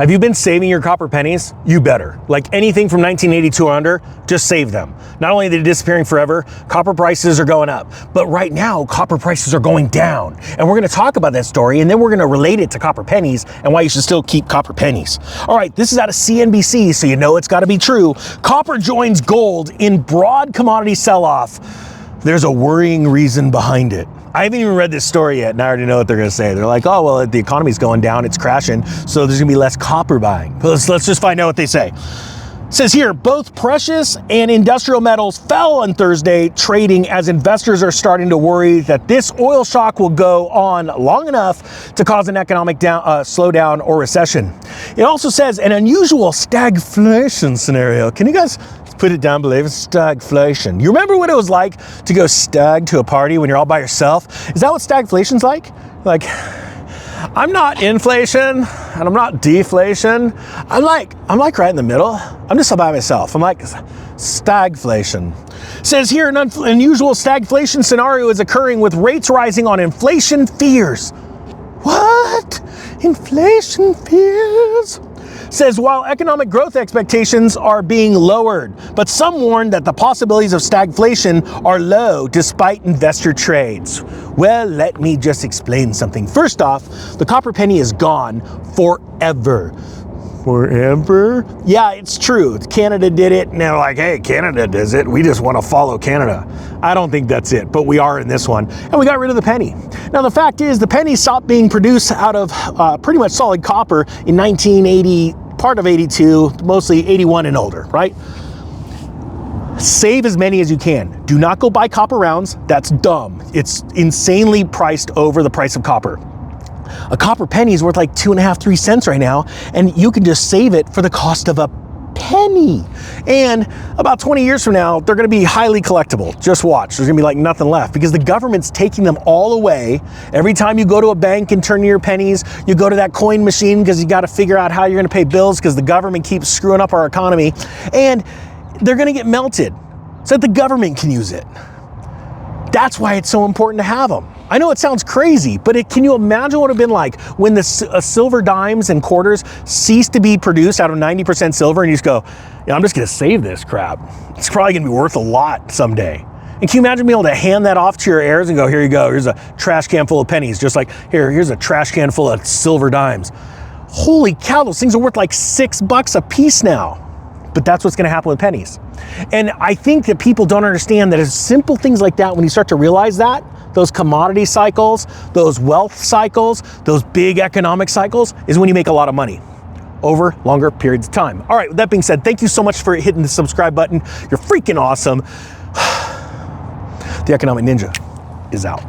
Have you been saving your copper pennies? You better. Like anything from 1982 or under, just save them. Not only are they disappearing forever, copper prices are going up. But right now, copper prices are going down. And we're gonna talk about that story, and then we're gonna relate it to copper pennies and why you should still keep copper pennies. All right, this is out of CNBC, so you know it's gotta be true. Copper joins gold in broad commodity sell-off. There's a worrying reason behind it. I haven't even read this story yet, and I already know what they're gonna say. They're like, oh, well, the economy's going down, it's crashing, so there's gonna be less copper buying. Let's just find out what they say. It says here, both precious and industrial metals fell on Thursday trading as investors are starting to worry that this oil shock will go on long enough to cause an economic slowdown or recession. It also says an unusual stagflation scenario. Can you guys put it down below? Stagflation. You remember what it was like to go stag to a party when you're all by yourself? Is that what stagflation's like? Like, I'm not inflation and I'm not deflation. I'm like right in the middle. I'm just all by myself. I'm like stagflation. Says here an unusual stagflation scenario is occurring with rates rising on inflation fears. What? Inflation fears? Says while economic growth expectations are being lowered, but some warn that the possibilities of stagflation are low despite investor trades. Well, let me just explain something. First off, the copper penny is gone forever. Forever? Yeah, it's true. Canada did it, and they're like, hey, Canada does it. We just want to follow Canada. I don't think that's it, but we are in this one. And we got rid of the penny. Now, the fact is, the penny stopped being produced out of pretty much solid copper in 1980, part of 82, mostly 81 and older, right? Save as many as you can. Do not go buy copper rounds. That's dumb. It's insanely priced over the price of copper. A copper penny is worth like 2.5, 3 cents right now, and you can just save it for the cost of a penny. And about 20 years from now, they're gonna be highly collectible. Just watch, there's gonna be like nothing left because the government's taking them all away. Every time you go to a bank and turn in your pennies, you go to that coin machine because you gotta figure out how you're gonna pay bills because the government keeps screwing up our economy. And they're gonna get melted so that the government can use it. That's why it's so important to have them. I know it sounds crazy, but can you imagine what it would have been like when the silver dimes and quarters ceased to be produced out of 90% silver and you just go, yeah, I'm just gonna save this crap. It's probably gonna be worth a lot someday. And can you imagine being able to hand that off to your heirs and go, here you go, here's a trash can full of pennies, just like, here's a trash can full of silver dimes. Holy cow, those things are worth like $6 a piece now. But that's what's gonna happen with pennies. And I think that people don't understand that as simple things like that, when you start to realize that, those commodity cycles, those wealth cycles, those big economic cycles, is when you make a lot of money over longer periods of time. All right, with that being said, thank you so much for hitting the subscribe button. You're freaking awesome. The Economic Ninja is out.